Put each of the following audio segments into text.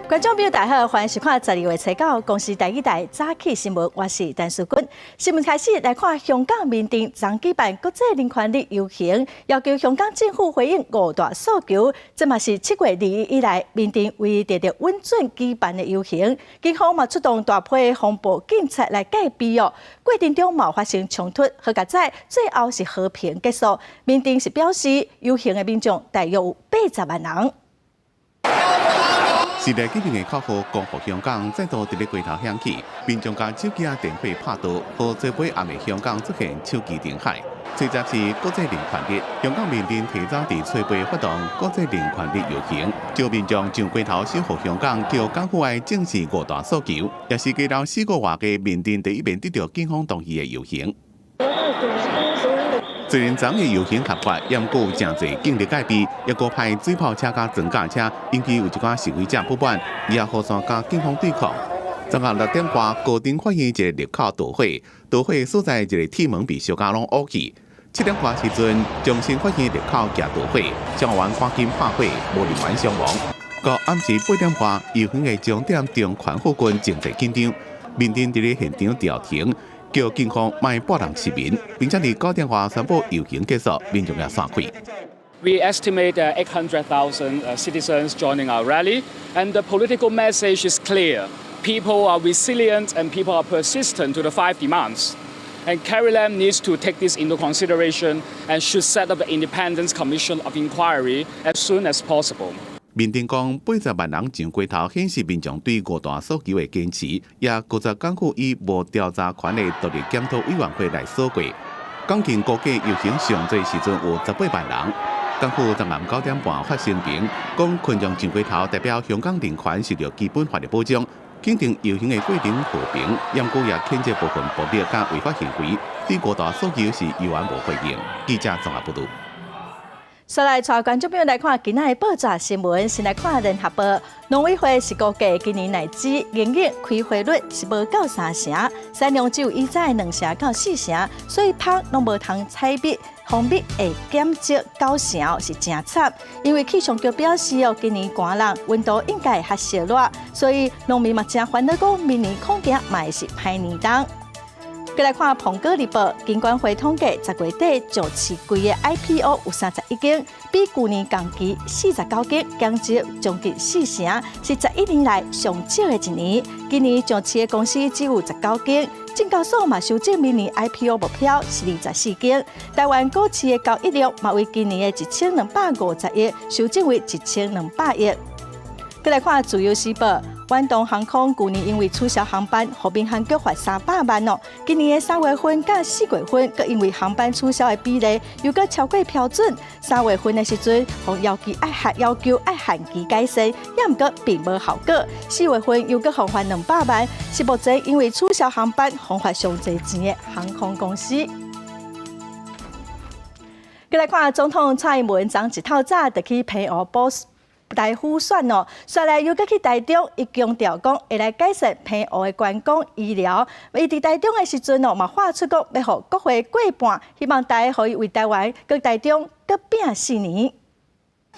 观众朋友大好，欢迎收看12月初9公视第一台早起新闻，我是陈淑君。新闻开始来看香港民电昨举办国际人权日游行，要求香港政府回应5大诉求。这嘛是7月2日以来民电唯一得到稳准举办的游行。警方嘛出动大批防暴警察来戒备哦。过程中冇发生冲突，好佳在最后是和平结束。民电是表示游行的民众大约有80万人。 时代革命的口号光复香港再度伫咧街头响起，民众将手机啊电话拍倒，和这杯暗的香港出现手机停海。最早是国际人权日，香港民电提早伫翠杯发动国际人权日游行，招民众上街头守护香港，叫港府爱正视5大诉求，也是街头4个外嘅民电第一面得到警方同意的游行。 虽然昨日游行合法，也毋过有真侪警力戒备，也过派水炮车甲装甲车，引起有一寡示威者不满，也互相甲警方对抗。昨下6点外，高顶发现一个入口导火，导火所在一个铁门被小家拢乌去。7点外时阵，重新发现入口夹导火，消防员赶紧拍火，无人员伤亡。到暗时8点外，游行的终点中环护军正在紧张，民电伫咧现场调停。 叫警方卖拨人市民，并且伫9点外宣布游行结束，民众也散开。 We estimate 800,000 citizens joining our rally, and the political message is clear. People are resilient and people are persistent to the 5 demands. And Carrie Lam needs to take this into consideration and should set up an independent commission of inquiry as soon as possible. 民电讲，80万人上街头，显示民众对5大诉求的坚持，也告责港府以无调查权的独立检讨委员会来锁过。港警估计游行上侪时阵有18万人。港府昨晚9点半发声明，讲群众上街头代表香港人权受到基本法的保障，肯定游行的过程和平，也毋过也谴责部分暴力甲违法行为，对5大诉求是依然无回应。记者综合报道。 再来，带观众朋友来看今仔的报纸新闻。先来看联合报，农委会是估计今年乃至营业开花率是无到3成，产量只有以前2成到4成，所以芳拢无通采蜜，蜂蜜会减少9成是真惨。因为气象局表示哦，今年寒冷，温度应该会较烧热，所以农民嘛真烦恼讲，明年恐惊嘛会是歹年冬。 再来看《苹果日报》，金管会统计10月底上市柜的 IPO 有31间，比去年同期49间，减少将近4成，是11年来上少的一年。今年上市的公司只有19间，证交所嘛修正明年 IPO 目标是24间。台湾股市的交易量嘛为今年的1250亿修正为1200亿。再来看《自由时报》。 远东航空去年因为取消航班，互民航局罚300万哦。今年的3月份甲4月份，佮因为航班取消的比例又佮超过标准。3月份的时阵，互要求爱限期改善，也毋过并无效果。4月份又佮互罚200万，是目前因为取消航班互罚上侪钱的航空公司。再来看总统蔡英文昨一透早就去澎湖台府选哦，选来又搁去台中，伊强调讲会来改善澎湖的观光医疗。伊伫台中的时阵哦，嘛画出讲要互国会过半，希望大家可以为台湾、搁台中搁拼4年。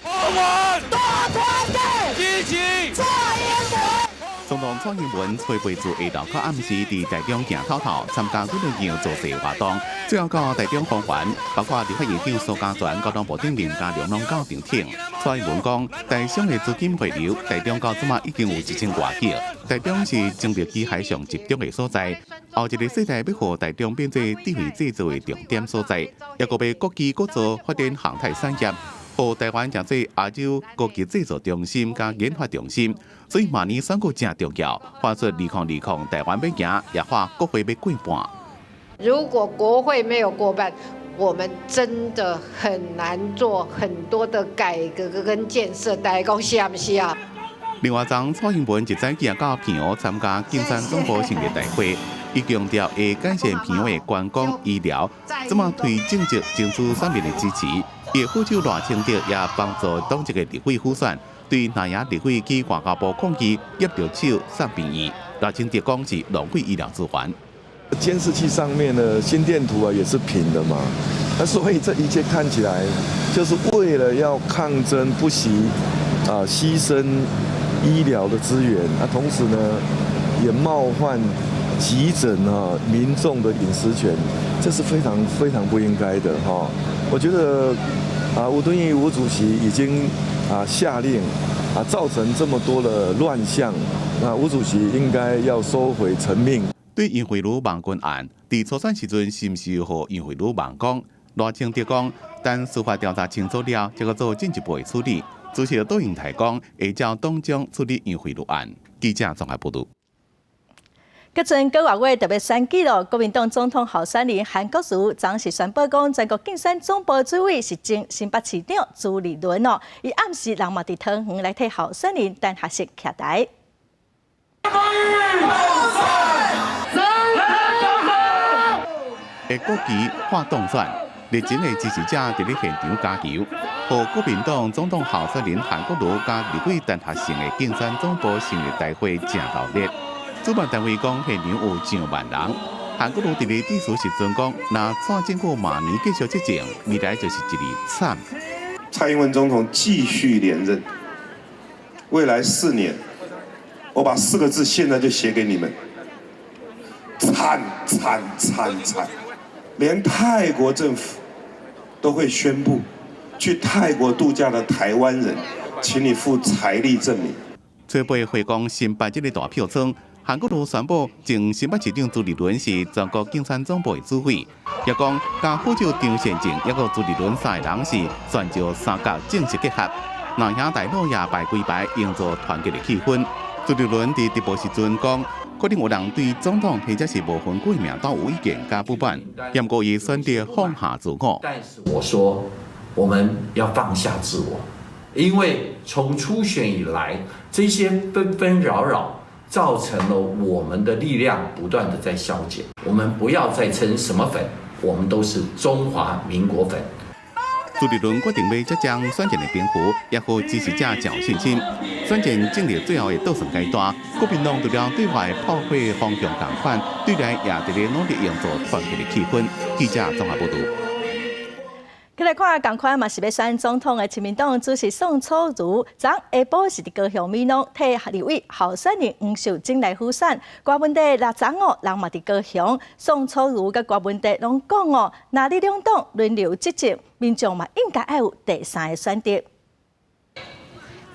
大团结，支持蔡英文。 总统蔡英文吹背自下昼到暗时伫台中行透透，参加几轮样造势活动，最后到台中访环，包括立法院长苏家全、交通部长林佳龙拢到场听。蔡英文讲，台商的资金回流，台中到即马已经有1000多亿。台中是精密机械上集中的所在，后一个世代要互台中变做智慧制造的重点所在，也个要国际国造发展航太产业。 互台湾成做亚洲国际制造中心加研发中心，所以明年选举正重要。发出2020台湾要行，也话国会要过半。如果国会没有过半，我们真的很难做很多的改革跟建设。大家讲是啊，不是啊？另外，昨蔡英文一早起到澎湖参加金山总部成立大会，伊强调会改善澎湖的观光医疗，怎么推政绩争取3面的支持。 也副手赖清德也帮助当一个立委补选，对南亚立委去外交部抗议，握着手送便宜。赖清德讲是浪费医疗资源。监视器上面的心电图啊也是平的嘛，那所以这一切看起来就是为了要抗争，不惜牺牲医疗的资源啊，同时呢也冒犯急诊啊民众的隐私权，这是非常非常不应该的哈。我觉得吴敦义吴主席已经下令造成这么多的乱象，那吴主席应该要收回成命。对杨惠如网军案，伫初选时阵是毋是有和杨惠如网讲？罗清德讲，等司法调查清楚了，才可做进一步的处理。主席杜英台讲，会照当中处理杨惠如案。记者综合报道。各阵9月特别选举咯，国民党总统候选人韩国瑜昨是宣布讲，全国竞选总部主委是经新北市长朱立伦哦。伊暗示人嘛伫桃园来替候选人等合适徛台。的国旗画动选，热情的支持者伫咧现场加油，和国民党总统候选人韩国瑜加立委等合成的竞选总部成立大会正热烈。主办单位讲，现场有上万人。韩国瑜伫咧致辞时阵讲，若蔡政府明年继续执政，未来就是一个惨。蔡英文总统继续连任，未来4年，我把4个字现在就写给你们：惨惨惨惨！连泰国政府都会宣布，去泰国度假的台湾人，请你附财力证明。吹背回光新北这个大票仓。韩国瑜宣布，前新北市长朱立伦是全国竞选总部的主委，也讲加副州张宪正也个朱立伦3个人是选就3角正式结合，南兄弟老爷排归排，营造团结的气氛。朱立伦伫直播时阵讲，可能有人对总统或者是无分几名都有意见加不满，不过伊选择放下自我。但是我说，我们要放下自我，因为从初选以来，这些纷纷扰扰。造成了我们的力量不断的在消减。我们不要再称什么粉，我们都是中华民国粉。朱立伦决定要接将选战的篇幅，也和支持者较信心。选战进入最后的倒数阶段，国民党除了对外炮火方向同款，对内也伫咧努力营造团结的气氛。记者综合报道。再来看，同款嘛是要选总统的亲民党主席宋楚瑜，昨下晡是伫高雄美浓替立委候选人黄秀珍来辅选。郭文哲昨哦，人嘛伫高雄，宋楚瑜甲郭文哲拢讲哦，若你两党轮流执政，民众嘛应该要有第3个选择。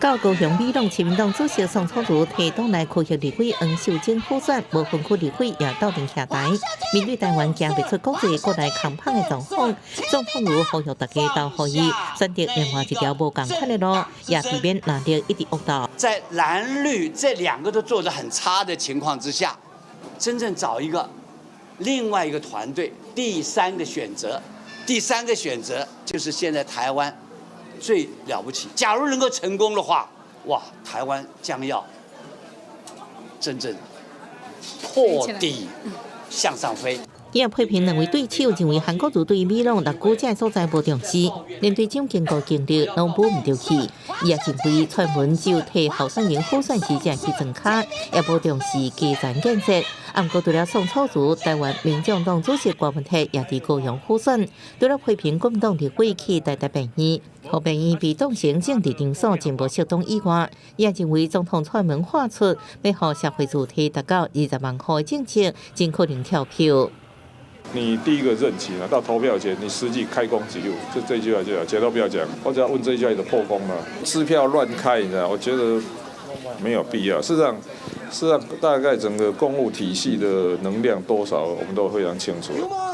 到高雄美浓亲民党主席宋楚瑜提党内区域立委黄秀珍辅选，无分区立委也斗阵徛台。面对台湾行不出国际国内抗胖的状况，宋楚瑜呼吁大家投予伊，选择另外一条无共款的路，也避免蓝绿一直恶斗。在蓝绿这2个都做得很差的情况之下，真正找另外一个团队，第3个选择。第3个选择就是现在台湾最了不起。假如能够成功的话，哇，台湾将要真正破底向上飞。伊也批评两位对手，认为韩国瑜对美浓6股这所在无重视，连对蒋经国经历拢补唔着去。伊也认为蔡文只有替候选人辅选时才去装卡，也无重视基层建设。不过除了宋楚瑜，台湾民众党主席郭文哲也伫高雄辅选，除了批评国民党立委去台病院，后病院被当成政治场所，真无适当以外，也认为总统蔡文画出要互社会主体达到20万户的政策，真可能跳票。你第一个任期呢，到投票前你实际开工记录，这句话就好，其他都不要讲。我只要问这一句话的破功了，支票乱开，你知道？我觉得没有必要。事实上，大概整个公务体系的能量多少，我们都非常清楚。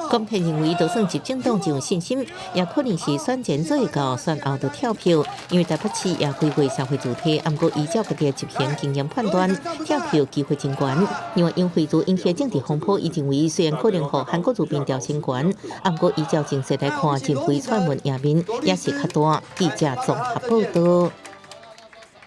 公平认为，就算执政党真有信心，也可能是选前最高，选后就跳票，因为台北市也规划社会主体，不过依照家己的执行经验判断，跳票机会真悬。另外，因惠珠引起的政治风波，伊认为虽然可能和韩国瑜民调先悬，不过依照情势来看，真非蔡文赢面也是较大。记者综合报道。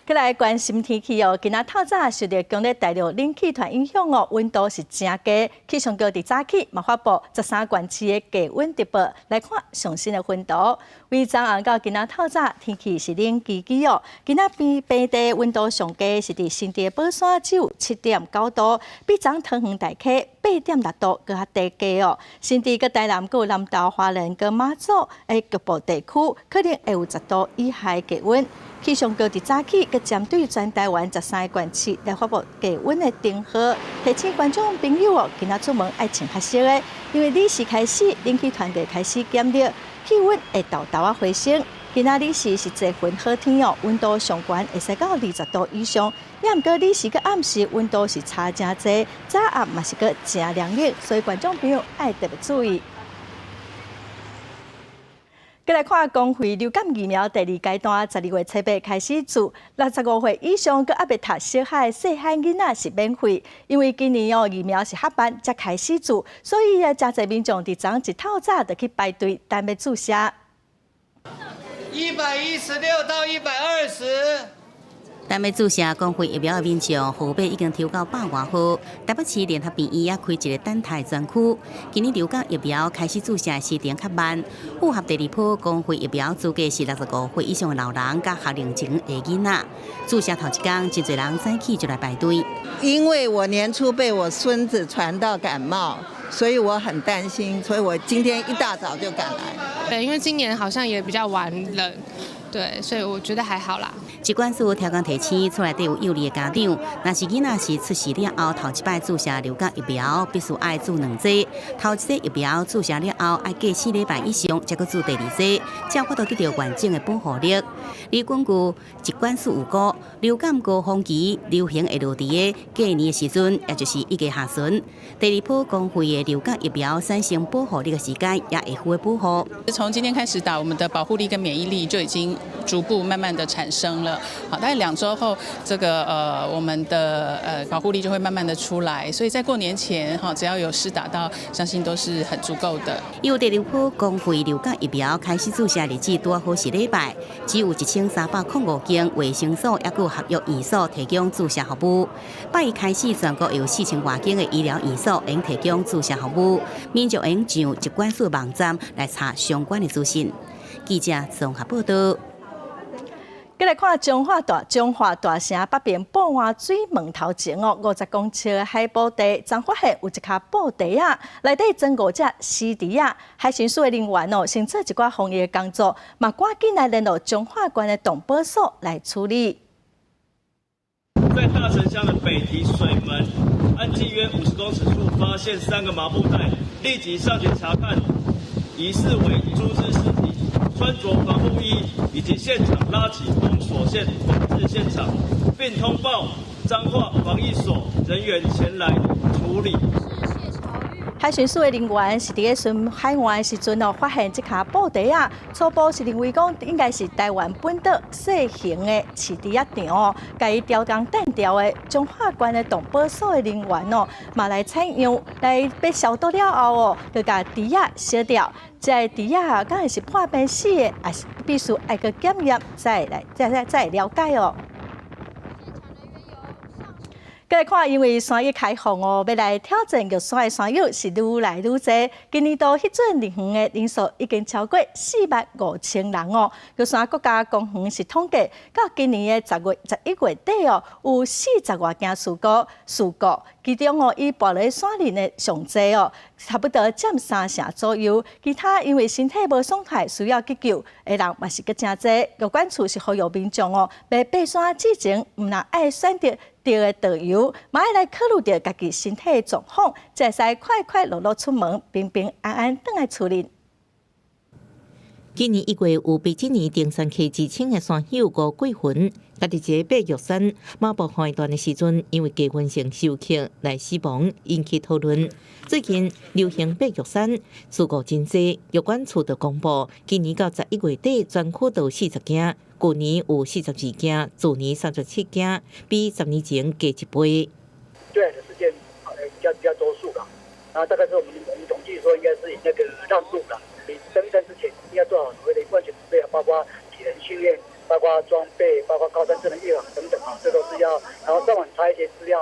再来关心天气哦，今仔透早受到强烈大陆冷气团影响哦，温度是真低。气象局伫早起嘛发布13县市的低温特报，来看上新的温度。为昨暗到今仔透早天气是冷叽叽哦，今仔平地温度上低是伫新店宝山只有7.9度，比昨桃园大溪8.6度，搁较低低哦。甚至个台南、个南投、花莲、个马祖的局部地区，可能会有10度以下低温。气象局伫早起，佮针对全台湾13个县市来发布低温的警号，提醒观众朋友哦，今仔出门爱穿较少的，因为0时开始，冷气团队开始减热，气温会豆豆啊回升。今仔日是侪云好天哦，温度上悬会使到20度以上。也毋过0时佮暗时温度是差真侪，早暗嘛是佮真凉冷，所以观众朋友爱特别注意。再来看公费流感疫苗第2阶段，12月7日开始做，65岁以上佮还未读小学的细汉囡仔是免费，因为今年疫苗是合办才开始做，所以真侪民众伫昨一透早就去排队等要注射。116到120。但要注射公费疫苗的民众，号码已经抽到100多户。台北市联合病院也开一个等待专区。今年流感疫苗开始注射时间较慢，符合第2波公费疫苗资格是65岁以上的老人甲学龄前的囡仔。注射头一天，真侪人早起就来排队。因为我年初被我孙子传到感冒，所以我很担心，所以我今天一大早就赶来。对，因为今年好像也比较晚了。对，所以我觉得还好啦。疾管署调降提醒，厝内底有幼儿的家长，若是囡仔是出世了后头一摆注射流感疫苗，必须爱注2剂。头一剂疫苗注射了后，爱隔4礼拜以上，才搁注第2剂，才有法度得到完整的保护力。而根据疾管署预估，流感高峰期流行会落伫个过年的时阵，也就是1月下旬。第2波公费的流感疫苗产生保护力的时间，也会符合保护。从今天开始打，我们的保护力跟免疫力就已经逐步慢慢的产生了。好，大概2周后，这个我们的保护力就会慢慢的出来。所以在过年前，哈，只要有施打到，相信都是很足够的。由第2波公费流感疫苗开始注射日子拄好10礼拜，只有1305间卫生所也有合约院所提供注射服务。8月开始，全国有4000多间的医疗院所应提供注射服务，民众应上疾管署网站来查相关的资讯。记者综合报道。再来看彰化大城北边宝华水门头前哦，50公尺的海宝地，曾发现有一卡布袋啊，内底装5只死猪啊。海巡署的人员哦，先做一寡防疫的工作，嘛赶紧来联络彰化县的动保所来处理。在大城乡的北堤水门，岸际约50公尺处发现3个麻布袋，立即上前查看，疑似为猪只尸体。穿着防护衣，以及现场拉起封锁线管制现场，并通报彰化防疫所人员前来处理。海巡署的人员是伫个巡海岸的时阵哦，发现这卡布袋啊，初步是认为讲应该是台湾本岛小型的饲猪仔场哦，甲伊调工弹调的彰化县的动保所的人员哦，嘛来采样来被消毒了后哦，就甲猪仔烧掉。这猪仔敢会是破病死的，还是必须爱个检验再来了解哦。再来看，因为山野开放哦，要来挑战玉山的山友是愈来愈多。今年度迄阵入园的人数已经超过45000人哦。玉山国家公园是统计到今年的11月底哦，有40多件事故，其中哦以玻璃山林的上侪哦，差不多占3成左右。其他因为身体无伤害需要急救的人嘛是个真侪。有关处是呼吁民众哦，要爬山之前，唔若爱选择对的导游，嘛爱来考虑到家己身体的状况，才使快乐出门，平平安安倒来厝里。今年1月有被今年登山客自称的山友吴桂云，家己一个爬玉山马步环段的时阵，因为加温性休克来死亡，引起讨论。最近流行爬玉山事故真多，有关处就公布，今年到11月底全区都有40件。去年有42件，去年37件，比10年前加1倍。对的事件比较多数了，大概是我们统计说应该是以那个让路了。你登山之前要做好所谓的万全准备，包括体能训练，包括装备，包括高山智能预防等等啊，这都是要，然后上网查一些资料。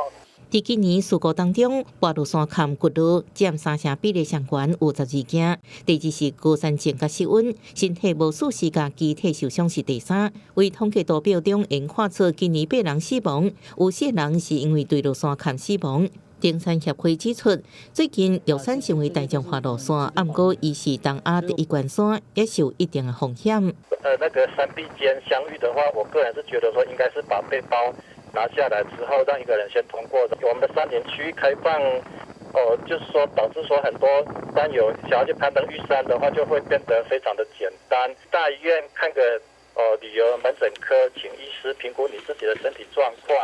在今年事故当中，外路山坎骨路占3成比例上悬，有12件。第2是高山症甲失温，身体无舒适甲机体受伤是第3。为统计图表中，应看出今年8人死亡，有4人是因为对落山坎死亡。登山协会指出，最近玉山成为大众化路线，不过伊是东亚第一关山，也受一定的风险。那个山壁间相遇的话，我个人是觉得说，应该是把背包拿下来之后，让一个人先通过的。我们的山林区域开放，就是说导致说很多山友想要去攀登玉山的话，就会变得非常的简单。大医院看个旅游门诊科，请医师评估你自己的身体状况。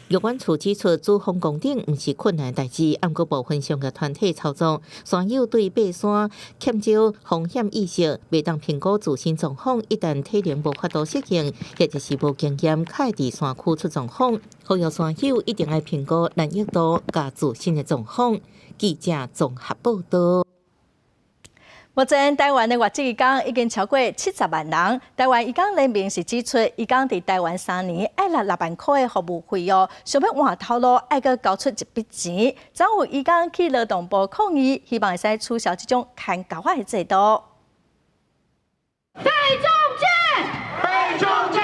玉管处指出，主峰攻顶不是困难代志，不过部分上嘅团体操作，山友对爬山欠少风险意识，未当评估自身状况，一旦体能无法度适应，或者是无经验，开伫山区出状况。呼吁山友一定要评估难易度甲自身嘅状况。记者综合报道。目前台湾的外籍移工已经超过70万人。台湾移工联盟是指出，移工伫台湾3年爱拿6万块的服务费用，想要换头路爱搁交出一笔钱。昨有移工去劳动部抗议，希望会使取消这种砍高的制度。被中介，被中介，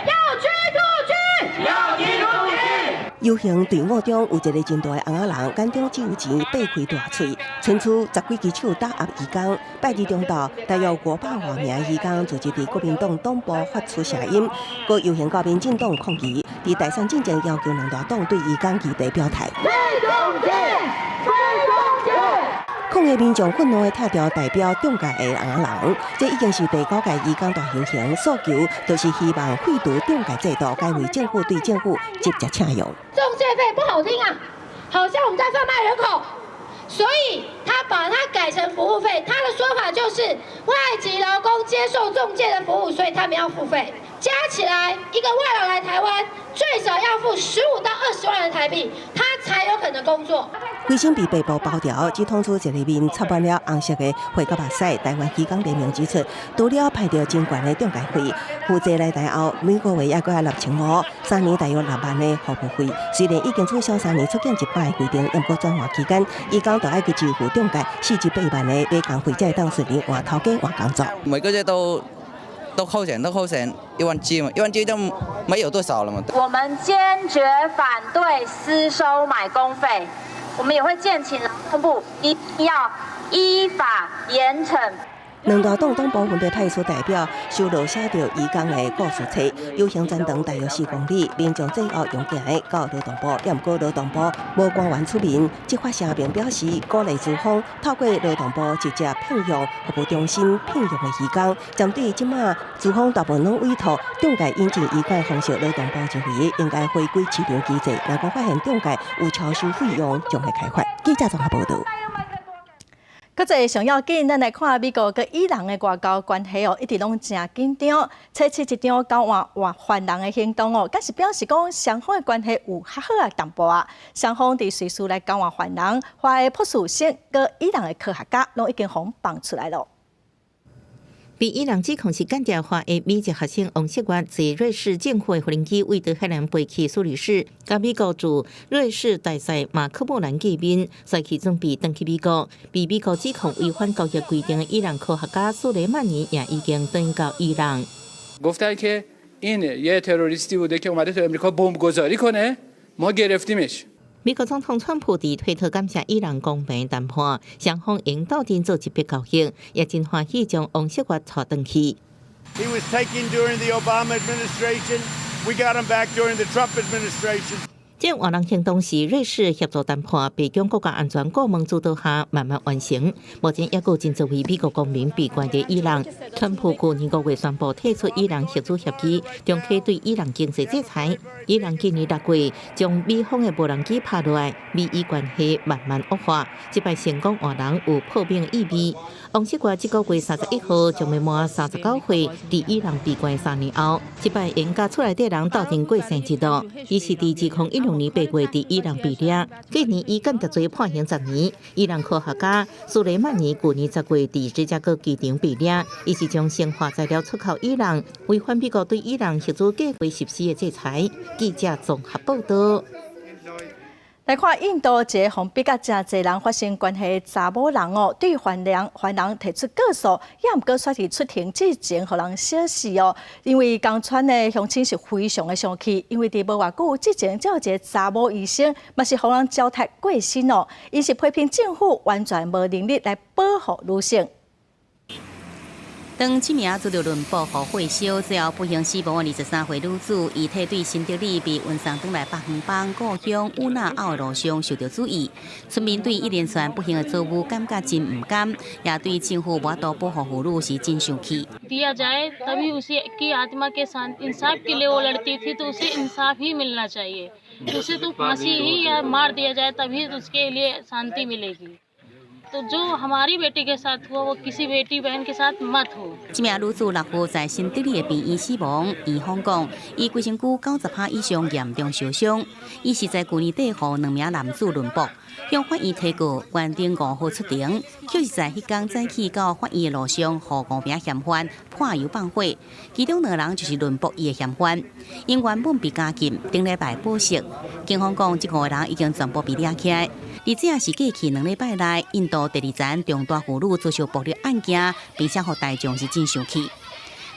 要驱逐去，要驱逐去。游行队伍中有一个真大的红仔人，眼中只有钱，擘开大喙，伸出10几支手打压移工。拜二中昼，大约500多名移工组织伫国民党党部发出声音，佮游行到民进党抗议，伫台山进前要求两大党对移工议题表态。抗议民众愤怒地拆掉代表中介的红仔人，这已经是第9届移工大游行，诉求就是希望废除中介制度，改为政府对政府直接请用。中介费不好听啊，好像我们在贩卖人口，所以他把它改成服务费。他的说法就是外籍劳工接受中介的服务，所以他们要付费。加起来，一个外劳来台湾最少要付15到20万的台币，他才有可能工作。规身被被捕包条，只捅出一个面插满了红色的血甲目屎。台湾移工联盟指出，除了派着真悬的中介费，负责来台后每个月也搁要6500，3年大约6万的服务费。虽然已经取消3年出境100的规定，不过转换期间，移工就要去支付中介4至8万的买工费，才会当顺利换头家换工作。每个月都扣钱，1万7嘛，1万7就没有多少了嘛。我们坚决反对私收买工费。我们也会建请劳动部一定要依法严惩。两大党党部分别派出代表收录写着移工的故事册，游行全长大约4公里，民众最后用行的到劳动部，也不过劳动部无官员出面。即发声明表示，鼓励资方透过劳动部直接聘用服务中心聘用的移工。针对即马资方大部分拢委托中介引进移工的方式，劳动部认为应该回归市场机制。若果发现中介有超收费用，将会开罚。记者综合报道。搁一上要紧，咱来看美国跟伊朗的外交关系一直拢真紧张，采取一场交换犯人的行动敢是表示讲双方的关系有较好啊淡薄啊。双方伫随时来交换犯人，华的朴树生跟伊朗的科学家拢已经互放出来了。被伊朗指控是间谍化的美籍学生王锡月，在瑞士政府的无人机为着海南飞去苏黎世，甲美国驻瑞士大使马克莫兰见面，随即准备登去美国。被美国指控违反交易规定的伊朗科学家苏雷曼尼也已经登到伊朗。گفتن که این یه تروریستی بوده که اومده تو امریکا بمبگذاری کنه ما گرفتیمش。美国总统川普伫推特感谢伊朗公平谈判，双方应斗阵做一笔交易，也真欢喜将王锡月带回去。He was taken during the Obama administration. We got him back during the Trump administration. 这换人行动是瑞士协助谈判，被中国家安全顾问主导下慢慢完成。目前也有真多位美国公民被关在伊朗。川普去年5月宣布退出伊朗核子协议，重启对伊朗经济制裁。伊朗今年6月将美方的无人机拍落来，美伊关系慢慢恶化。这摆成功换人有破冰意味。王锡月这个月31号将未满39岁，伫伊朗被关3年后，这摆因家厝内底人斗阵过生一道。伊是伫2016年8月伫伊朗被抓，今年伊间得罪判刑10年。伊朗科学家苏雷曼尼去年10月伫芝加哥机场被抓，伊是将生化材料出口伊朗，违反美国对伊朗核子计划实施的制裁。记者综合报道。来看印度一个互逼甲真侪人发生关系查某人哦，对犯人提出告诉，也毋过煞伫出庭之前，互人小事哦。因为江川的乡亲是非常的生气，因为伫无偌久之前，才有一个查某医生，嘛是互人糟蹋过身哦。伊是批评政府完全无能力来保护女性。当这名遭到论报和会烧，最后不幸死亡的23岁女子，遗体对新德里被运送转来北横邦故乡乌纳奥的路上受到注意。村民对一连串不幸的遭遇感觉真唔甘，也对政府无多保护妇女是真生气。दिया जाए तभी उसे की आत्मा के इंसाफ के लिए वो लड़ती थी तो उसे इंसाफ ही मिलना चाहिए। उसे तो फांसी ही या मार दिया जाए तभी उसके लिए शांति मिलेगी। तो जो हमारी बेटी के साथ हुआ वो किसी बेटी बहन के साथ मत हो。这名女子6号在新德里的病院死亡，医方讲，伊规身躯90%以上严重受伤。伊是在去年底和2名男子论搏，向法院提告，原定5号出庭，却是在迄天早起到法院的路上，和5名嫌犯泼油放火，其中2人就是论搏伊的嫌犯。因原本被监禁，顶礼拜保释。警方讲，这5个人已经全部被抓起来。而这也是过去2礼拜内印度第2件重大妇女遭受暴力案件，并且互大众是真生气。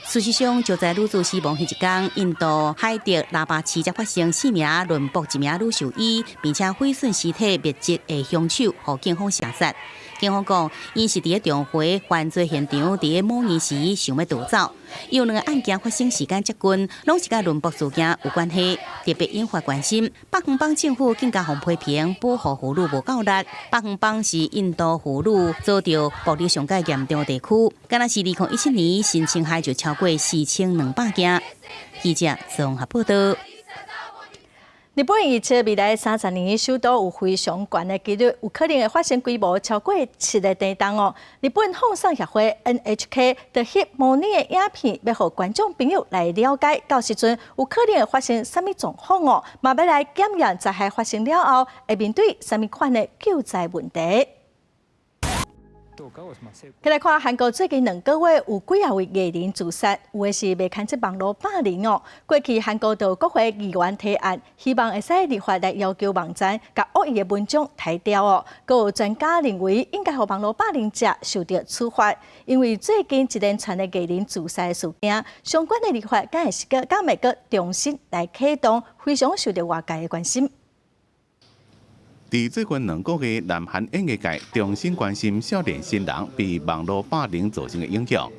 事实上，就在女子死亡迄一天，印度海迪拉巴市才发生4名论搏1名女兽医，并且毁损尸体灭迹的凶手，互警方射杀。警方讲，因是伫重回犯罪现场，伫某年时想要逃走。有2个案件发生时间接近，拢是甲论搏事件有关系，特别引发关心。北横邦政府更加互批评保护妇女无够力。北横邦是印度妇女遭到暴力上界严重地区，敢若是2017年新侵害就超过4200件。记者综合报道。日本预测未来30年首都有非常悬的几率，有可能会发生规模超过7个地震哦。日本放送协会 NHK 就翕模拟的影片，要互观众朋友来了解，到时阵有可能会发生什么状况哦，嘛要来检验灾害发生了后，会面对什么款的救灾问题。再来看韩国最近2个月有几啊位艺人自杀，有的是被牵涉网络霸凌哦。过去韩国就国会议员提案，希望会使立法来要求网站把恶意的文章删掉哦。阁有专家认为，应该让网络霸凌者受到处罚，因为最近一连串的艺人自杀事件，相关的立法敢袂阁重新来启动，非常受到外界的关心。伫最近2个月，南韩演艺界重新关心少年新人被网络霸凌造成的影响。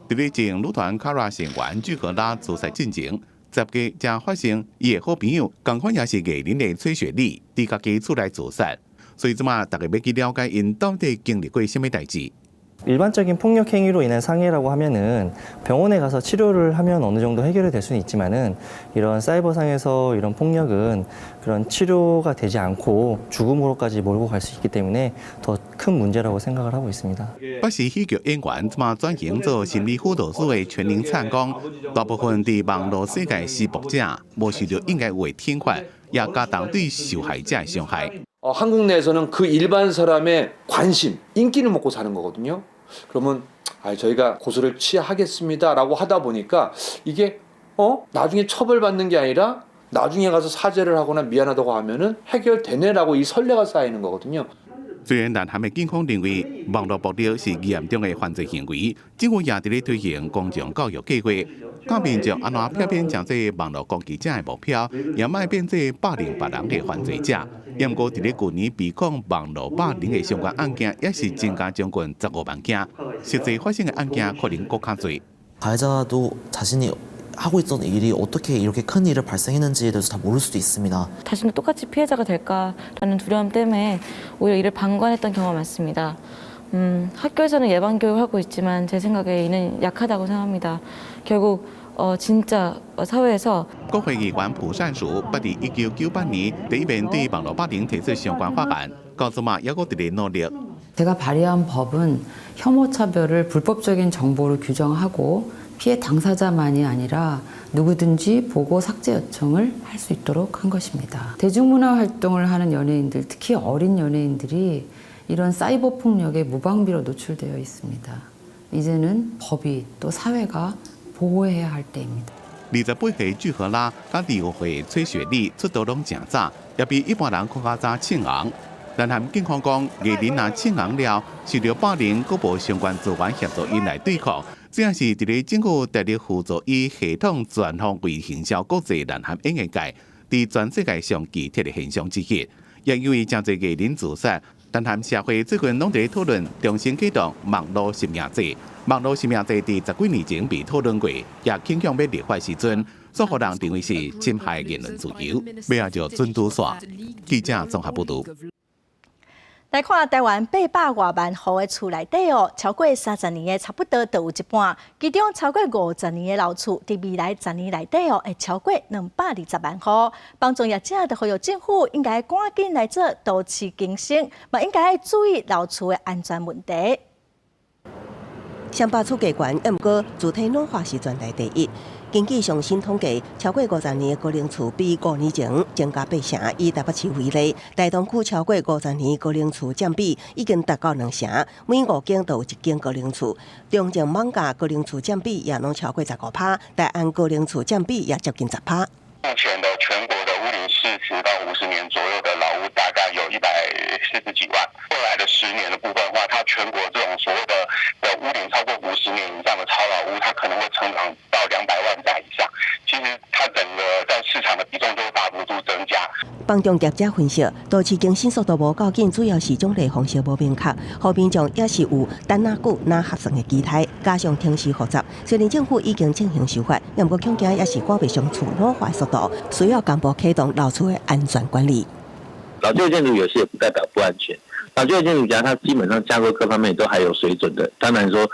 伫日前，女团 Kara 成员具荷拉自杀进程，10月才发生伊的好朋友，同款也是艺人的崔雪莉，伫家己厝内自杀。所以即马大家要去了解因到底经历过什么代志。 일반적인 폭력 행위로 인한 상해라고 하면은 병원에 가서 치료를 하면 어느 정도 해결이 될 수는 있지만은 이런 사이버상에서 이런 폭력은 그런 치료가 되지 않고 죽음으로까지 몰고 갈 수 있기 때문에 더 큰 문제라고 생각을 하고 있습니다. 不是喜剧演员，即马转型做心理辅导师的全宁灿讲，大部分伫网络世界施暴者无受到应该有的天罚，也加重对受害者的伤害。 한국 내에서는 그 일반 사람의 관심, 인기를 먹고 사는 거거든요. 그러면 저희가 고소를 취하겠습니다라고 하다 보니까 이게 나중에 처벌받는 게 아니라 나중에 가서 사죄를 하거나 미안하다고 하면은 해결되네라고 이 선례가 쌓이는 거거든요. 虽然南韩的警方认为网络暴力是严重的犯罪行为，政府也伫咧推行公众教育计划，教民众安怎避免将这网络攻击者的目标，也莫变做霸凌别人的犯罪者。不过，伫咧去年被控网络霸凌的相关案件，也是增加将近15万件，实际发生的案件可能更较多。 가해자도 자신이 하고 있던 일이 어떻게 이렇게 큰 일을 발생했는지에 대해서 다 모를 수도 있습니다. 자신도 똑같이 피해자가 될까라는 두려움 때문에 오히려 이를 방관했던 경우가 많습니다. 학교에서는 예방 교육을 하고 있지만 제 생각에 이는 약하다고 생각합니다. 결국 진짜 사회에서 国会议员朴善淑捌伫1998年第一遍对网络霸凌提出相关法案，到即马也搁伫咧努力。 제가 발의한 법은 혐오 차별을 불법적인 정보를 규정하고 피해 당사자만이 아니라 누구든지 보고 삭제 요청을 할 수 있도록 한 것입니다. 대중문화 활동을 하는 연예인들, 특히 어린 연예인들이 이런 사이버 폭력에 무방비로 노출되어 있습니다. 이제는 법이 또 사회가 보호해야 할 때입니다. 28岁朱荷拉甲25岁崔雪莉出道拢正早，也比一般人更加早称王。南韩警方讲，艺人若称王了，受到霸凌，佫无相关资源协助因来对抗，这也是伫咧政府大力辅助伊系统全方位行销国际南韩演艺界，伫全世界上奇特的现象之一。也因为真侪艺人自杀，南韩社会最近拢在讨论重新启动网络实名制。网络实名制伫10几年前被讨论过，也倾向要立法时阵，所互人认为是侵害言论自由。尾仔就准拄煞，记者综合报道。来看台湾800多万户的厝内底哦，超过30年的差不多都有一半，其中超过50年的老厝，伫未来10年内底哦，会超过220万户。帮助业者就呼吁政府应该赶紧来做都市更新，嘛应该注意老厝的安全问题。乡巴厝价悬，也毋过主体老化是全台第一。根据上新统计，超过50年的高龄厝比5年前增加8成。以台北市为例，大东区超过50年高龄厝占比已经达到2成，每5间都有1间高龄厝。中正艋舺高龄厝占比也拢超过15%，大安高龄厝占比也接近10%。目前的全国的屋龄40到50年左右的老屋大概有140几万，未来的10年的部分的话，它全国这种所谓的屋龄超过50年以上的超老屋，它可能会成长到200万宅以上。其实它整个在市场的比重就会大幅度增加。帮中业者分析，都市更新速度无够紧，主要是奖励方式无明确，后面众也是有等哪久哪合算的期待，加上程序复杂。虽然政府已经进行修法，但不过恐惊也是赶不上厝老化速度，需要赶步启动老厝的安全管理。老旧建筑有些也不代表不安全。老旧建筑家它基本上架构各方面都还有水准的，当然说，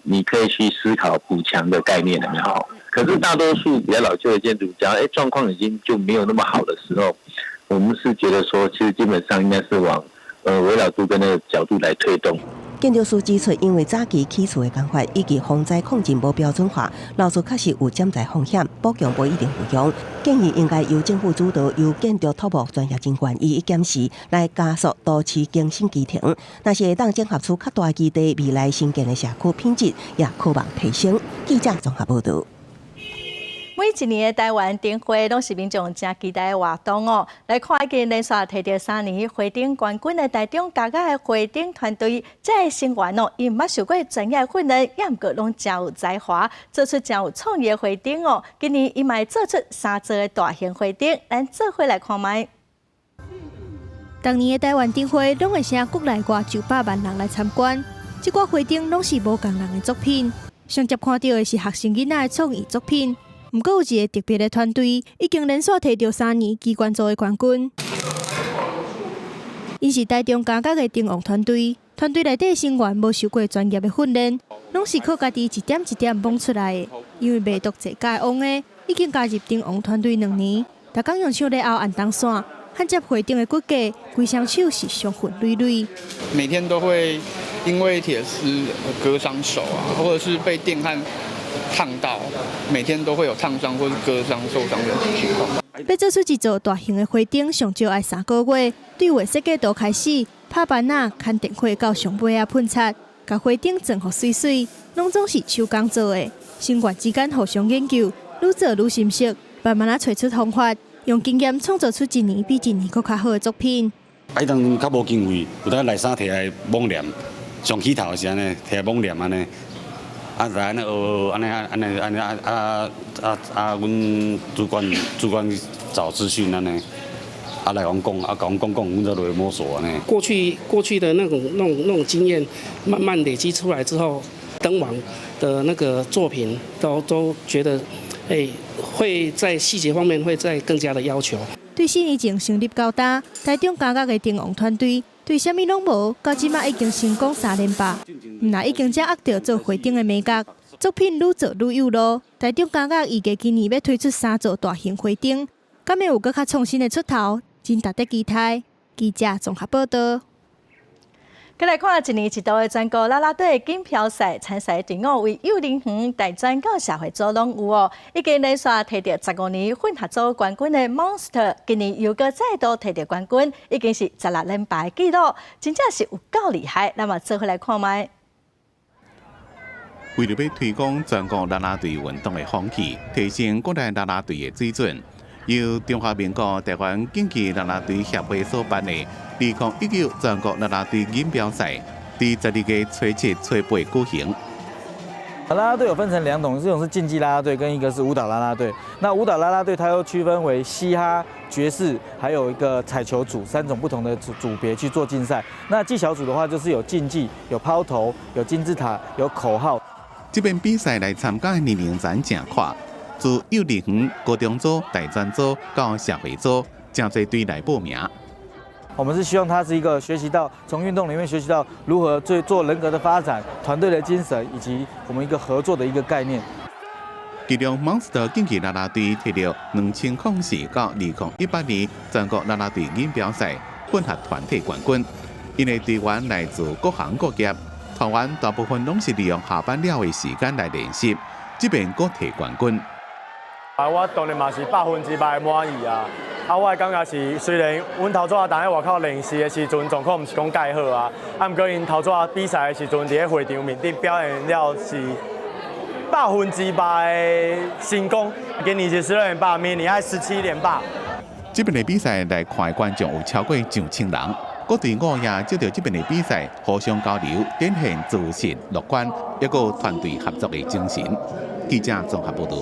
你可以去思考补强的概念有没有？可是大多数比较老旧的建筑家，状况已经就没有那么好的时候，我们是觉得说，其实基本上应该是往围绕度跟那个角度来推动。建筑师指出，因为早期起厝的工法以及防灾控制无标准化，老厝确实有潜在风险，保强不一定有用。建议应该由政府主导，由建筑土木专业人员予以检视，来加速都市更新基程。那是会当整合出较大基地，未来新建的社区品质也可望提升。记者综合报道。每一年的台湾灯会拢是民众真期待的活动哦。来看已经连续摕到3年花灯冠军的台中嘉嘉的花灯团队，这成员哦，因毋捌受过专业训练，也毋过拢真有才华，做出真有创意的花灯哦。今年伊嘛做出3座的大型花灯，咱做伙来看卖。当年的台湾灯会拢会请国内外900万人来参观，这挂花灯拢是无共人的作品。上接看到的是学生囡仔的创意作品。不过有一个特别的团队，已经连续摕到3年机关组的冠军。因是台中嘉嘉的灯王团队，团队内底成员无受过专业的训练，拢是靠家己一点一点摸出来的。因为卖毒济家的王的，已经加入灯王团队2年，逐工用手咧拗按灯线，焊接花灯的骨架，规双手是伤痕累累。每天都会因为铁丝割伤手啊，或者是被电焊烫到，每天都会有烫伤或是割伤、受伤的情况。要做出一座大型的花灯，上少要3个月。对画设计图开始，拍板啊、牵电火到上尾啊喷漆，甲花灯装好水水，拢总是手工做的。成员之间互相研究，愈做愈熟悉，慢慢啊找出方法，用经验创造出一年比一年更较好的作品。摆当较无经费，有当内衫摕来蒙脸，上起头是安尼，摕来蒙脸安尼。来安尼学，阮主管找资讯安尼，来讲，阮就来摸索安尼。过去的那种经验，慢慢累积出来之后，灯王的那个作品都觉得，会在细节方面会再更加的要求。对4年前成立到大，台中嘉嘉的灯王团队。对啥物拢无，到即马已经成功3连霸。毋但已经掌握到做花灯的美感，作品愈做愈有路。台中嘉嘉预计今年要推出3座大型花灯，敢会有更较创新的出头，真值得期待。记者综合报道。再来看一年一度的全国啦啦队锦标赛参赛队伍为幼龄园、大专到社会组拢有哦。已经连续摕到15年混合组冠军的 Monster， 今年又再度摕到冠军，已经是16连霸的纪录，真正是有够厉害。那么做伙来看卖。为了要推广全国啦啦队运动的风气，提升国内啦啦队的水准，由中华民国台湾竞技啦啦队协会所办的2019全国啦啦队锦标赛，伫12月初7、初8举行。啦啦队有分成2种，一种是竞技啦啦队，跟一个是舞蹈啦啦队。那舞蹈啦啦队它又区分为嘻哈、爵士，还有一个彩球组3种不同的组别去做竞赛。那技巧组的话，就是有竞技、有抛投、有金字塔、有口号。这边比赛来参加的年龄层正宽，自幼儿园、高中组、大专组到社会组，真侪队来报名。我们是希望他是一个学习到从运动里面学习到如何做人格的发展、团队的精神，以及我们一个合作的一个概念。其中 Monster 竞技啦啦队摕到2004到2018年全国啦啦队锦标赛混合团体冠军。因为队员来自各行各业，团员大部分拢是利用下班了的时间来练习，这边阁摕冠军。我当然嘛是100%满意啊！我的感觉是，虽然阮头早在外口练习的时阵状况毋是讲介好啊，毋过因头早比赛的时阵，伫咧会场面顶表现了是100%的成功。今年是12.8，明年爱17.8。这边的比赛来看的观众有超过9000人，各队伍也接到这边的比赛，互相交流，展现自信、乐观，一个团队合作的精神。记者综合报道。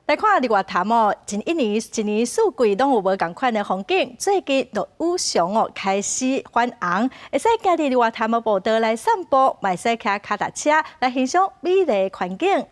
来看日月潭哦，近一年四季拢有无同款的风景。最近落雨上哦开始返红，会使行伫日月潭的步道来散步，嘛会使骑脚踏车来欣赏美丽的环境。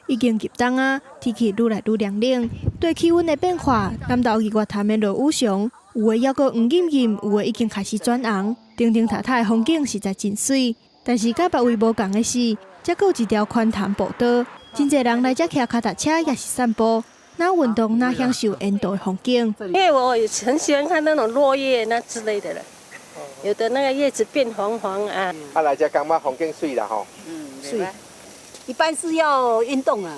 已经入冬啊，天气愈来愈凉冷。对气温的变化，南投日月潭的落雨上，有的还阁黄艳艳，有的已经开始转红，亭亭塔塔的风景实在真水。但是甲别位无共的是，遮阁有一条宽潭步道。真侪人来这骑脚踏车也是散步，那运动那享受沿途的风景。因为我很喜欢看那种落叶那之类的了，有的那个叶子变黄黄啊。来这感觉风景水啦吼。水，一般是要运动啊。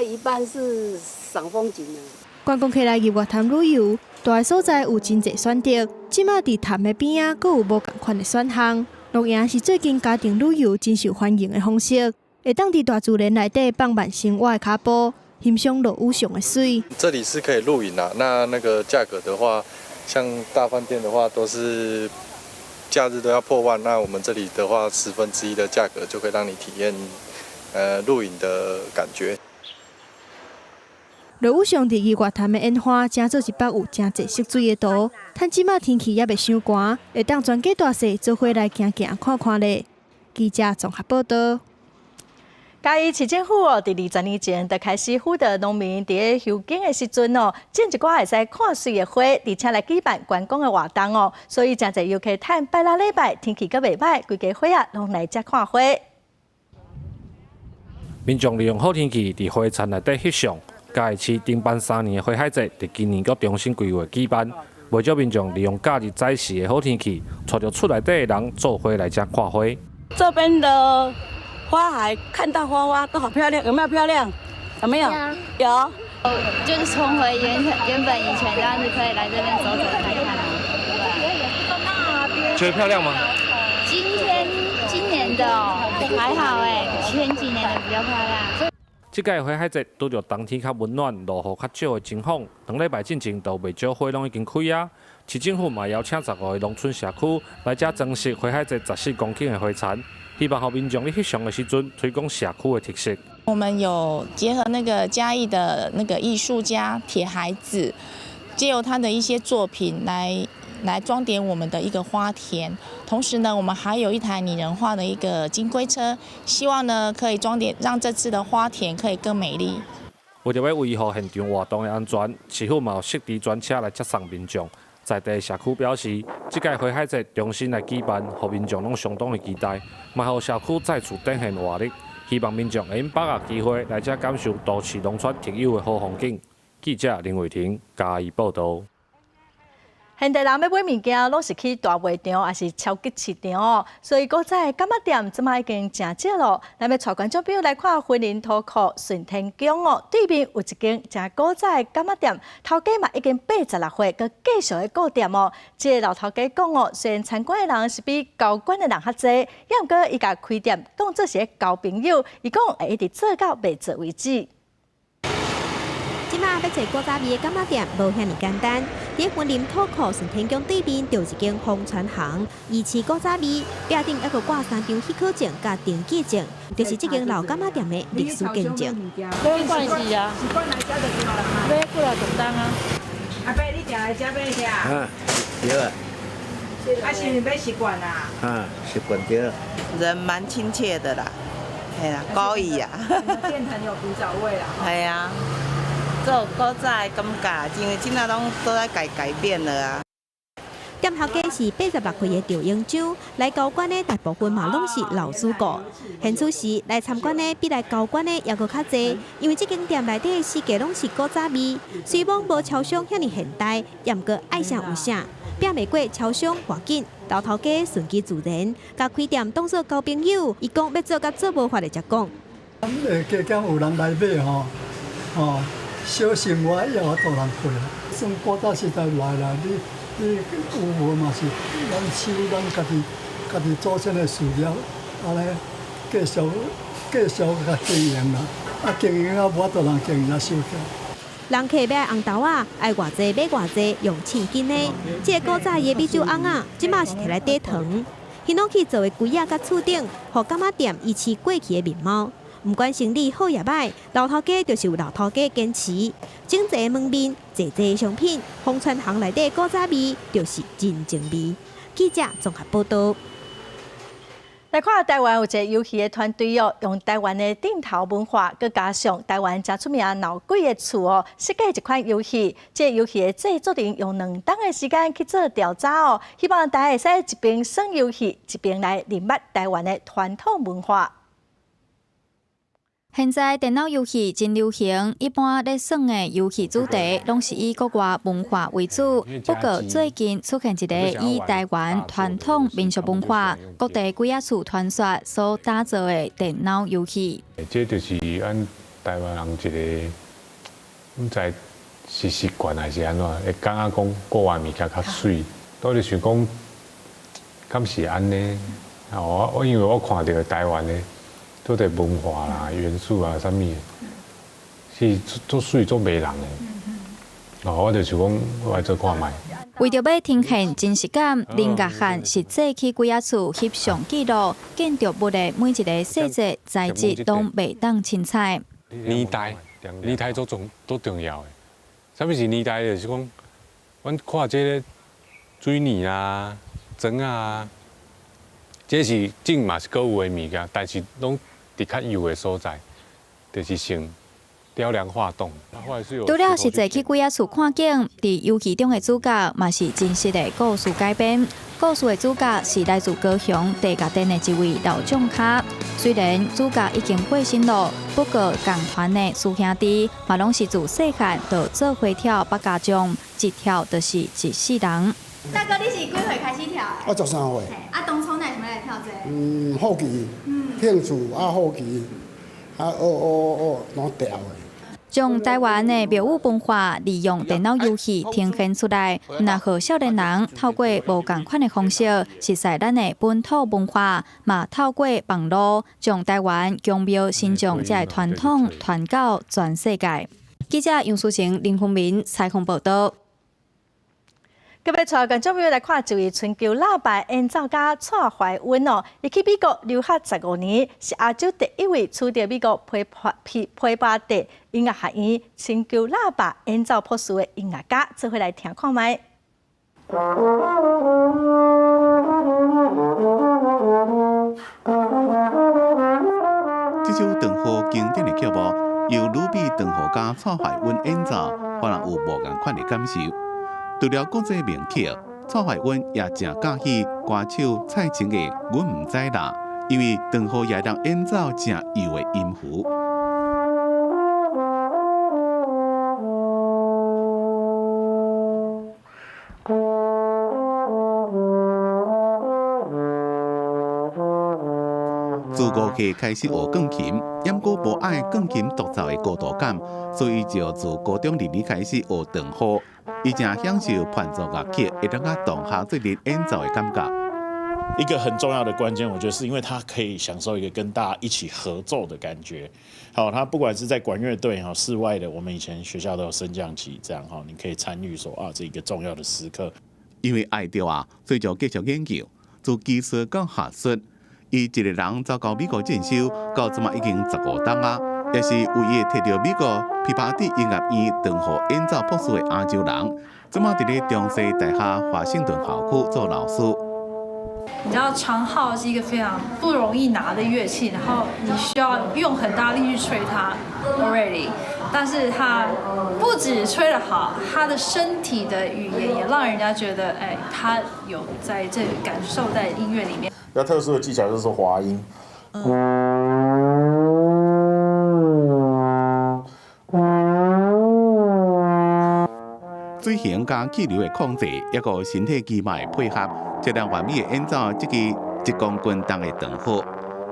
一般是赏风景啊。观光客来日月潭旅游，大个所在有真侪选择，即马伫潭的边仔，阁有无同款的选项。露营是最近家庭旅游真受欢迎的方式。会当伫大自然内底放慢生活的脚步，欣赏落雨上的水。这里是可以露营啊，那个价格的话，像大饭店的话都是假日都要破万，那我们这里的话1/10的价格就可以让你体验露营的感觉。落雨上伫日月潭的烟花，正做一北有真侪色水的图。趁即马天气也袂伤寒，会当全家大细做伙来行行看看咧。记者综合报道。嘉义市政府哦，伫20年前就开始辅导农民伫咧休耕的时阵哦，种一寡会使看水的花，而且来举办观光的活动哦。所以真侪游客趁拜六礼拜天气阁袂歹，规家伙啊拢来遮看花。民众利用好天气伫花田内底翕相。嘉义市停办3年的花海节，伫今年阁重新规划举办，为咗民众利用假日早时的好天气，带着厝内底的人做花来遮看花。这边的花海看到花都好漂亮，有没有漂亮？有没有？有。就是重回原本以前这样子，可以来这边走走看看啊。对。觉得漂亮吗？今年的哦还好哎，前几年的比较漂亮。这届花海节拄着冬天较温暖、落雨较少的情况，2礼拜进前都未少花拢已经开啊。市政府嘛邀请15个农村社区来遮装饰花海节14公顷的花田，希望让民众伫翕相的时阵推广社区的特色。我们有结合那个嘉义的那个艺术家铁孩子，借由他的一些作品来装点我们的一个花田。同时呢，我们还有一台拟人化的一个金龟车，希望呢可以装点，让这次的花田可以更美丽。为着要维护现场活动的安全，市府嘛有设置专车来接送民众。在地社区表示，这届花海节重新来举办，让民众拢相当的期待，嘛让社区再次展现活力。希望民众会用把握机会来遮感受都市农村特有的好风景。记者林伟霆嘉义报道。现代人要买物件，拢是去大卖场，还是超级市场哦。所以古早柑仔店即卖已经真少咯。咱要带观众朋友来看婚姻土库顺天宫哦，对面有一间真古早的柑仔店，头家嘛已经86岁，佮继续的顾店哦。这个老头家讲哦，虽然参观的人是比交关的人较济，也毋过伊甲开店当做是交朋友，伊讲会一直做到卖做为止。即马要找古早味的柑仔店无遐尼简单，伫婚林土库顺天宫对面就一间风传行，以市古早味，壁顶还佫挂3张许可证甲登记证，就是这间老柑仔店的历史见证。没关系啊，习惯来遮就对啦。买过来简单啊。阿伯，你常来遮买遐？对啊。啊，是要习惯啊。习惯对。人蛮亲切的啦，哎呀，高义呀。店很有古早味啦。哎呀。做古早的感觉，因为现在拢都在改变了啊。店头家是86岁的赵英洲，来交关的大部分嘛拢是老主顾。现此时来参观的比来交关的也阁较济，因为这间店内底的世界拢是古早味，虽讲无超商遐尼现代，也毋过爱啥有啥，拼袂过超商环境。老头家顺其自然，甲开店当作交朋友，伊讲要做甲做无法的才讲。加减有人来买吼。小生活也有多人过啦，算古早时代来啦，你有无嘛是咱手咱家己祖先的事业，安尼继续甲经营啦，啊经营啊无法度人经营啊收起。人客买红豆啊，爱偌济买偌济，用称斤的。这个古早的米酒甕啊，即马是摕来底糖，迄拢去做的柜仔甲厝顶，互柑仔店维持过去的面貌。不管生意好也歹，老头家就是有老头家坚持。整齐门面，济济商品，风传行内底古早味，就是真正味。记者综合报道。来看台湾有一个游戏的团队哦，用台湾的顶头文化，佮加上台湾真出名闹鬼的厝哦，设计一款游戏。这游戏的制作人用2天的时间去做调查哦，希望大家会使一边耍游戏，一边来认捌台湾的传统文化。现在电脑游戏真流行，一般咧耍的游戏主题拢是以国外文化为主。不过最近出现一个以台湾传统民俗文化、各地鬼仔厝传说所打造的电脑游戏。这就是咱台湾人一个，唔知是习惯还是安怎，会感觉讲国外物件较水，到底想讲，敢是安尼？我因为我看到台湾的。做啲文化啦、元素啊，啥物，是做水做袂人的。我就想讲，我来做看卖。为着要呈现真实感，林家汉实际去鬼仔厝翕相记录，建筑物的每一个细节材质拢袂当凊彩。年代做重要的。啥物是年代？就是讲，阮看这个水泥啊、砖啊，这是正嘛是各有的物件，但是拢。伫较幼的所在，就是先雕梁画栋。除了实际去鬼仔厝看景，伫游戏中的主角嘛是真实的故事改编。故事的主角是来自高雄地甲店的一位老将卡。虽然主角已经过身了，不过共团的师兄弟嘛拢是自细汉就做伙跳八家将，一跳就是一世人。大哥，你是几岁开始跳？我13岁。啊，当初哪想要来跳这？好奇，兴趣啊，好奇，啊，拢调的。将台湾的庙宇文化利用电脑游戏呈现出来，那互少年人透过无共款的方式，熟悉咱的本土文化，嘛透过网络将台湾宫庙新将这传统传到全世界。记者杨淑晴、林宏明采访报道。今日带观众朋友来看一位春秋老爸演奏家蔡怀温哦，伊去美国留学15年，是亚洲第一位取得美国佩巴蒂音乐学院春秋老爸演奏博士的音乐家，做伙来听看卖。这首长河经典的曲目，由女美长河家蔡怀温演奏，让人有无共款的感受。除了国际名曲，蔡怀温也正喜喜歌手蔡琴的《阮毋知啦》，因为长河也能演奏正幼的音符。5岁开始学钢琴，不过无爱钢琴独奏的孤独感，所以就自高中2年开始学长号。伊正享受伴奏乐器会当甲同学做阵演奏的感觉。一个很重要的关键，我觉得是因为他可以享受一个跟大家一起合奏的感觉。好，他不管是在管乐队哈，室外的，我们以前学校都有升降旗，这样哈，你可以参与说这一个重要的时刻。因为爱着所以就继续研究，从技术到学术。伊一个人走到美国进修，到即马已经15档啊，也是唯一摕到美国琵琶底音乐院长号演奏博士的亚洲人。即马伫咧中西大学华盛顿校区做老师。你知道长号是一个非常不容易拿的乐器，然后你需要用很大力去吹它 already， 但是它不止吹得好，它的身体的语言也让人家觉得，他有在这感受在音乐里面。比较特殊的技巧就是滑音。水型加气流的控制，一个身体肌脉配合，才能完美的演奏这个1公斤重的长号。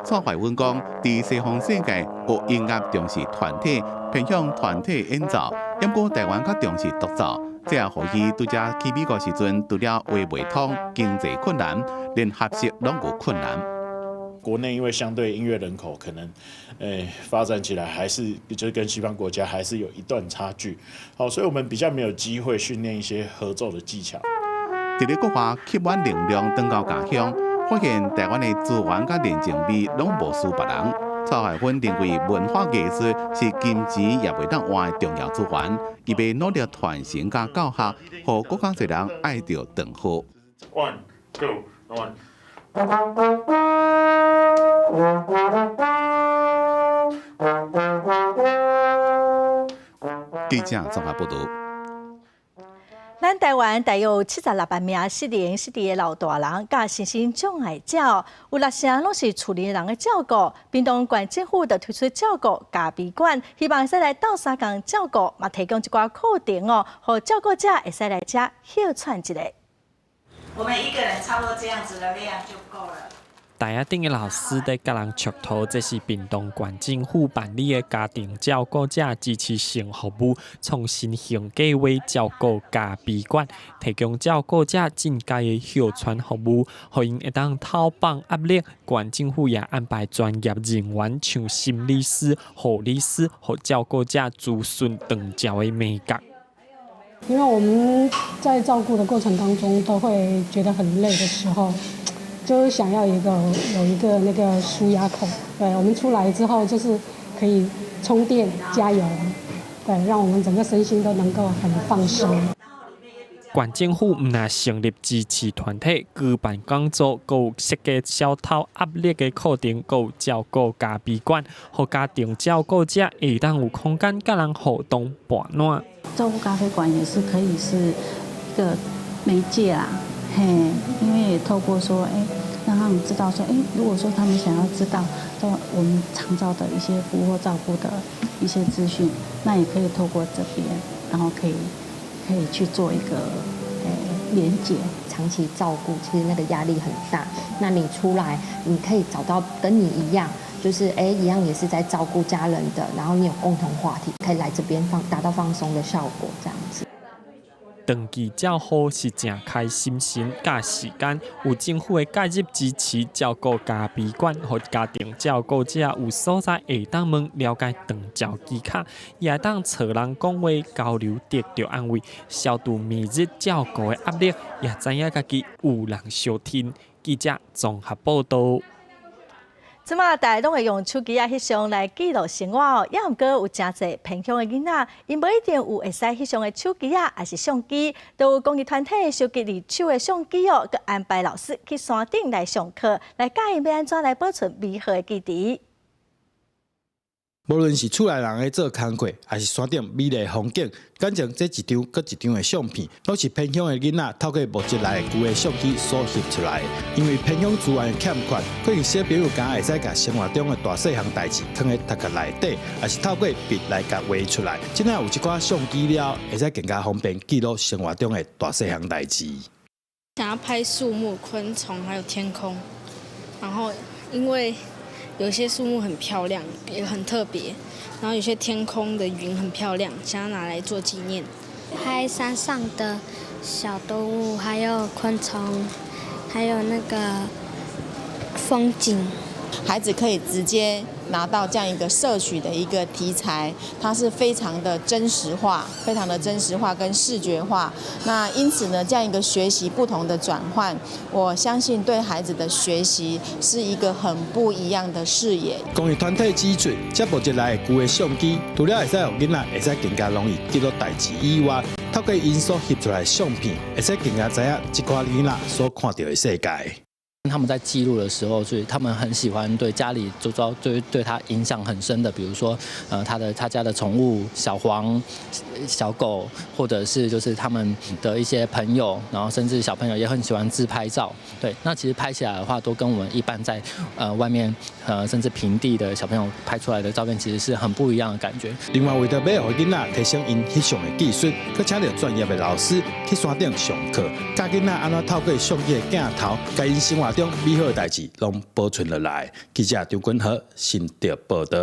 蔡怀文讲，在西方世界学音乐重视团体，偏向团体演奏，不过台湾较重视独奏，这也互伊拄则去美国时阵，除了话袂通、经济困难，连合适拢有困难。国内因为相对音乐人口可能，发展起来还是就是跟西方国家还是有一段差距。好，所以我们比较没有机会训练一些合奏的技巧。伫咧国外吸满能量，登到家乡，发现台湾的资源甲人情味拢无输别人。蔡海芬认为文化艺术是金钱也袂当换的重要资源，伊要努力传承甲教学，互更加侪人爱着长号。1, 2, 1。记者综合报道。咱台湾大约76万名失灵失智的老大人，甲身心障碍者，有6成拢是厝里人的照顾。屏东县政府就推出照顾家宾馆，希望使来斗相共照顾，嘛提供一寡课程互照顾者会使来遮休喘一下。我们一个人差不多这样子的量就够了。台下顶的老师在甲人洽讨，这是屏东县政府办理的家庭照顾者支持性服务创新型计划照顾家宾馆，提供照顾者进阶的休喘服务，互因会当透放压力。县政府也安排专业人员，像心理师、护理师，和照顾者咨询长照的美感。因为我们在照顾的过程当中，都会觉得很累的时候，就是想要有一个那个舒压口。对，我们出来之后就是可以充电加油，对，让我们整个身心都能够很放松。县政府唔但成立支持团体，举办讲座，有设计消透压力的课程，有照顾家宾馆，互家庭照顾者会当有空间甲人互动伴暖。照顾咖啡馆也是可以是一个媒介啦，嘿，因为也透过说，让他们知道说，如果说他们想要知道我们长照的一些服务或照顾的一些资讯，那也可以透过这边，然后可以去做一个连结。长期照顾其实那个压力很大，那你出来，你可以找到跟你一样，就是一样也是在照顾家人的，然后你有共同话题，可以来这边达到放松的效果，这样子。长期照护是正开心心甲时间，有政府的介入支持照顾家宾馆，和家庭照顾者有所在会当问了解长照技巧，也当找人讲话交流，得到安慰，消除每日照顾的压力，也知影家己有人相听。记者综合报道。即马大家拢会用手机翕相来记录生活也毋过有真侪偏乡的囡仔，因无一定有会使翕相的手机还是相机，都有公益团体收集二手的相机佮安排老师去山顶来上课，来教因要安怎来保存美好的记忆。无论是厝内人的做工课，还是山顶美丽风景，感情这一张搁一张的相片，都是偏乡的囡仔透过木质内旧的相机所翕出来的。因为偏乡资源欠缺，可能小朋友敢会使甲生活中的大细项代志藏在读册内底，还是透过笔来甲画出来。现在有一寡相机了，会使更加方便记录生活中的大细项代志。想要拍树木、昆虫还有天空，然后因为有些树木很漂亮，也很特别，然后有些天空的云很漂亮，想要拿来做纪念。拍山上的小动物，还有昆虫，还有那个风景。孩子可以直接拿到这样一个摄取的一个题材，它是非常的真实化，非常的真实化跟视觉化。那因此呢，这样一个学习不同的转换，我相信对孩子的学习是一个很不一样的视野。公益团体指出，接捕一来的旧的相机，除了会使让囡仔会使更加容易记录代志以外，透过因所翕出来的相片，会使更加知影这块囡仔所看到的世界。他们在记录的时候，所以他们很喜欢对家里周遭对他影响很深的，比如说他家的宠物小黄、小狗，或者是就是他们的一些朋友，然后甚至小朋友也很喜欢自拍照。对，那其实拍起来的话，都跟我们一般在外面甚至平地的小朋友拍出来的照片，其实是很不一样的感觉。另外，为着要让囡仔提升因翕相的技术，佮请到专业的老师去山顶上课，教囡仔安怎透过相机的镜头，甲因生活中美好的代志拢保存落来。记者张君和新竹报道。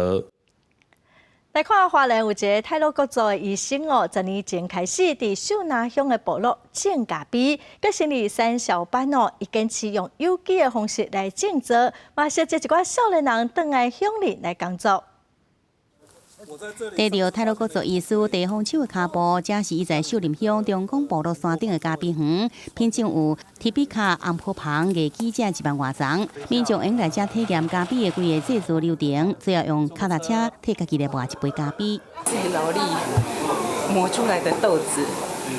来看花莲有一个太鲁阁族的医生哦，10年前开始伫秀南乡的部落种咖啡，佮成立3小班哦，伊坚持用有机的方式来种植，嘛设一寡少年人倒来乡里来工作。得到太鲁阁族医师地方手的脚步，这是伊在秀林乡中港部落山顶的咖啡园，品种有提比卡、红坡旁、艺记者1万外丛。民众用来遮体验咖啡的规个制作流程，最后用脚踏车替家己来磨一杯咖啡。自己劳力磨出来的豆子，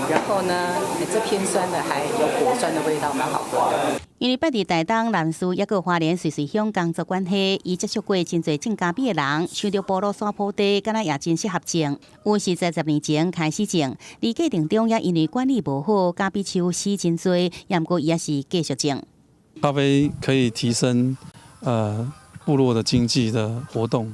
然后呢，这偏酸的还有果酸的味道，蛮好喝的。因为捌伫台东、南市抑个花莲水乡工作关系，伊接触过真侪种咖啡的人，想到部落山坡地，敢若也真适合种。有是在10年前开始种，而过程中也因为管理无好，咖啡树死真多，也毋过伊也是继续种。咖啡可以提升部落的经济的活动，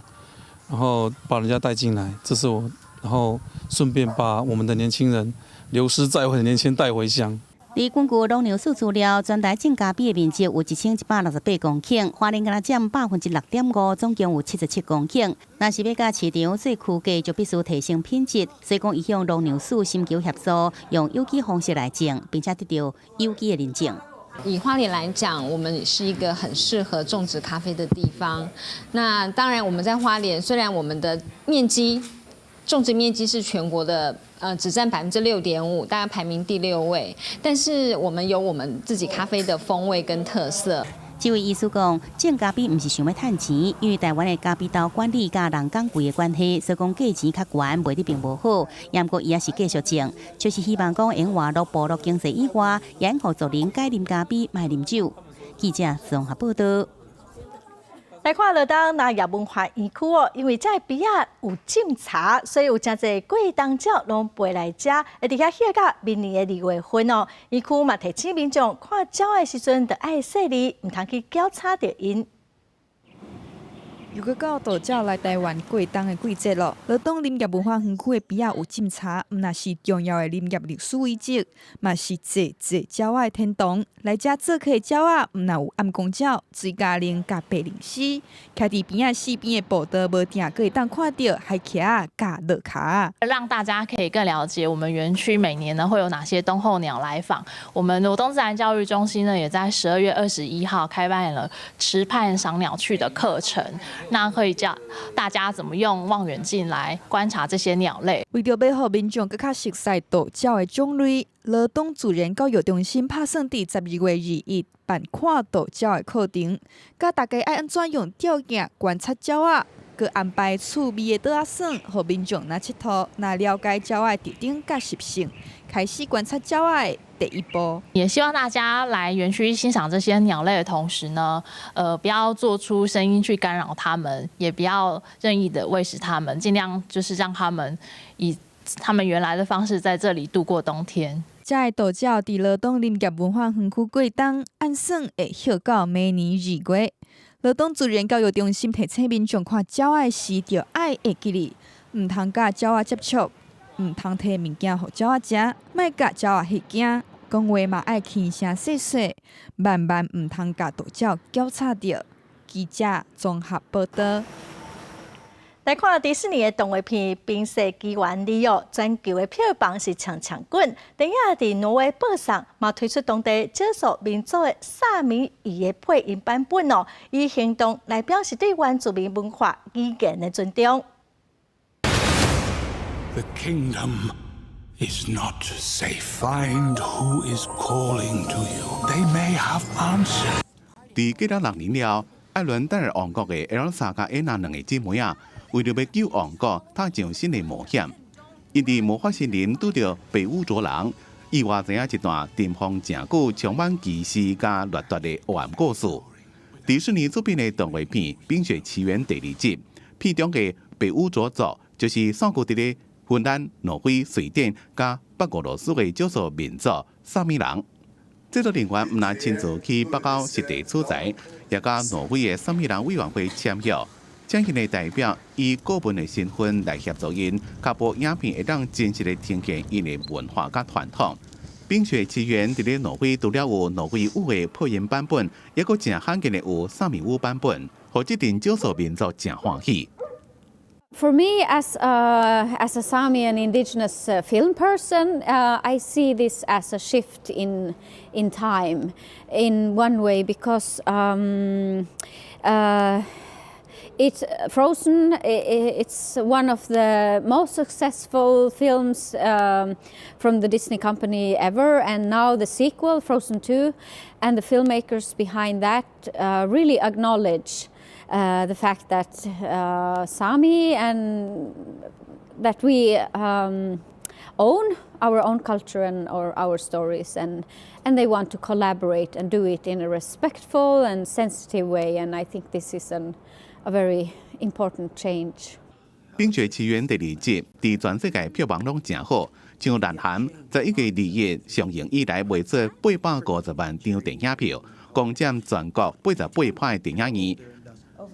然后把人家带进来，这是我，然后顺便把我们的年轻人流失在外的年轻人带回乡。根据农粮署资料，全台种咖啡的面积有1168公顷，花莲敢若占6.5%，总共有77公顷。若是要甲市场做区隔，就必须提升品质。所以讲，伊向农粮署寻求协助，用有机方式来种，并且得到有机的认证。以花莲来讲，我们是一个很适合种植咖啡的地方。那当然，我们在花莲，虽然我们的种植面积是全国的只占6.5%，大概排名第6位。但是我们有我们自己咖啡的风味跟特色。这位医师讲，种咖啡唔是想要赚钱，因为台湾的咖啡豆管理甲人工贵的关系，所以讲价钱较悬，卖得并无好。也毋过伊也是继续种，就是希望讲用活络部落经济以外，也让族人改啉咖啡，卖啉酒。记者综合报道。来看乐东那亚文化园区哦，因为这边仔有种茶，所以有真侪贵当鸟拢飞来遮，会伫遐歇到明年的2月份哦。园区嘛提醒民众看鸟的时阵，着爱细腻，唔通去搅吵着因。又搁到岛鸟来台湾过冬的季节咯。乐东林业文化园区的边仔有种茶，毋那是重要的林业历史遗迹，嘛是济鸟仔的天堂。来遮做客的鸟仔，毋那有暗公鸟、水嘉玲、甲白灵狮，徛伫边仔四边的步道，无定可以当看到海茄啊、甲乐卡。让大家可以更了解我们园区每年呢会有哪些冬候鸟来访。我们罗东自然教育中心呢，也在12月21号开办了池畔赏鸟趣的课程。那可以教大家怎么用望远镜来观察这些鸟类。为着要让民众更加熟悉岛鸟的种类，罗东自然教育中心拍算伫12月2日办看岛鸟的课程，教大家爱安怎用吊镜观察鸟仔，佮安排趣味的倒仔耍，让民众若佚佗、若了解鸟仔的特征甲习性，开始观察鸟仔的第一步。也希望大家来园区欣赏这些鸟类的同时呢，不要做出声音去干扰它们，也不要任意的喂食它们，尽量就是让它们以他们原来的方式在这里度过冬天。这个岛鸟伫罗东林业文化园区过冬，按算会歇到明年2月。罗东自然教育中心提醒民众看鸟仔时，着爱会记哩，唔通甲鸟仔接触，唔通摕物件互鸟仔食，莫甲鸟仔迄惊。讲话嘛爱轻声细细，万万唔通甲岛鸟搅吵着。记记者综合报道。来看迪士尼的动画片《冰雪奇缘2》哦，全球的票房是强滚。电影伫挪威播送，嘛推出当地少数民族的萨米语的配音版本哦，以行动来表示对原住民文化语言的尊重。The kingdom is not safe. Find who is calling to you. They may have answers. 伫几多6年了，艾伦戴尔王国的艾尔莎甲安娜两个姊妹啊，为了要救王国，踏上新的冒险。因伫魔法森林拄到北乌卓人，意外知影一段尘封真久、充满奇事甲掠夺的黑暗故事。迪士尼出品的动画片《冰雪奇缘》第2集，片中的北乌卓族就是散居伫咧芬兰、挪威、瑞典甲北俄罗斯的少数民族萨米人。制作人员毋但亲自去北欧实地取材，也甲挪威的萨米人委员会签约，请因的代表以顾问的身份来协助因，确保影片会当真实的呈现因的文化甲传统。《冰雪奇缘》伫咧挪威除了有挪威语的配音版本，也佫真罕见的有萨米语版本，互即阵少数民族真欢喜。For me, as a Sami and indigenous film person, I see this as a shift in time, in one way, because it's Frozen. It's one of the most successful films from the Disney company ever, and now the sequel, Frozen 2, and the filmmakers behind that really acknowledge the fact that Sami and that we own our own culture and our stories, and they want to collaborate and do it in a respectful and sensitive way, and I think this is a very important change. 冰雪奇缘第2集伫全世界票房拢真好，像南韩在1月2日上映以来卖出850万张电影票，共占全国88趴的电影院。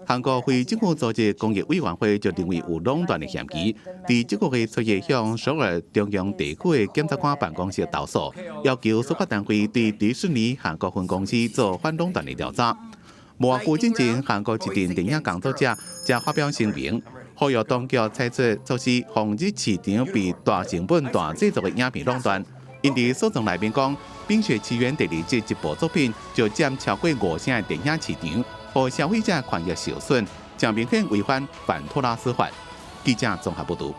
韩国非政府组织公益委员会就认为有垄断的嫌疑，伫这个月初夜向首尔中央地区的检察官办公室投诉，要求司法单位对迪士尼韩国分公司做反垄断的调查。无久之前，韩国一阵电影工作者才发表声明，呼吁当局采取措施，防止市场被大成本、大制作的影片垄断。因伫诉讼内面讲，《冰雪奇缘》第2集一部作品就占超过5成的电影市场。互消费者权益受损，将明显违反反托拉斯法。记者综合报道。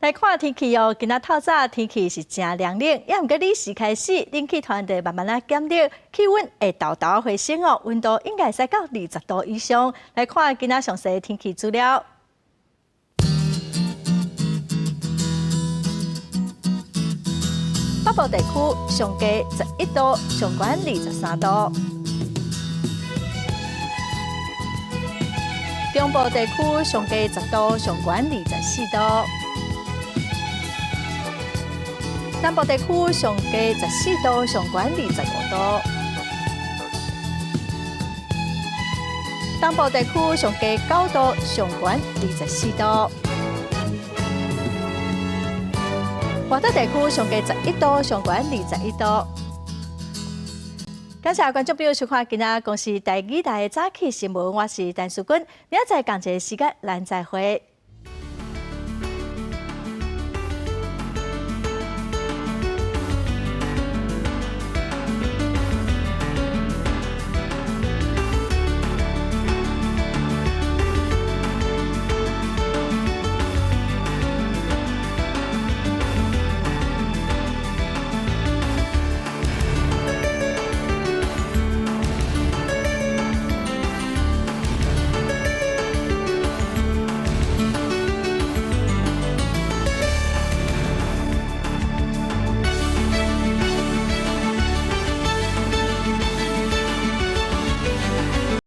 来看天气哦，今仔透早天气是真凉冷，也毋过日时开始，冷气团就慢慢啊减热，气温会豆豆回升哦，温度应该使到20度以上。来看今仔详细的天气资料。北部地区上低11度，上悬23度。中部地区上低10度，上悬24度；南部地区上低14度，上悬25度；东部地区上低9度，上悬24度；华东地区上低11度，上悬21度。感谢观众朋友收看今仔公视第2台的早起新闻，我是陈淑君，明仔载同一个时间咱再会。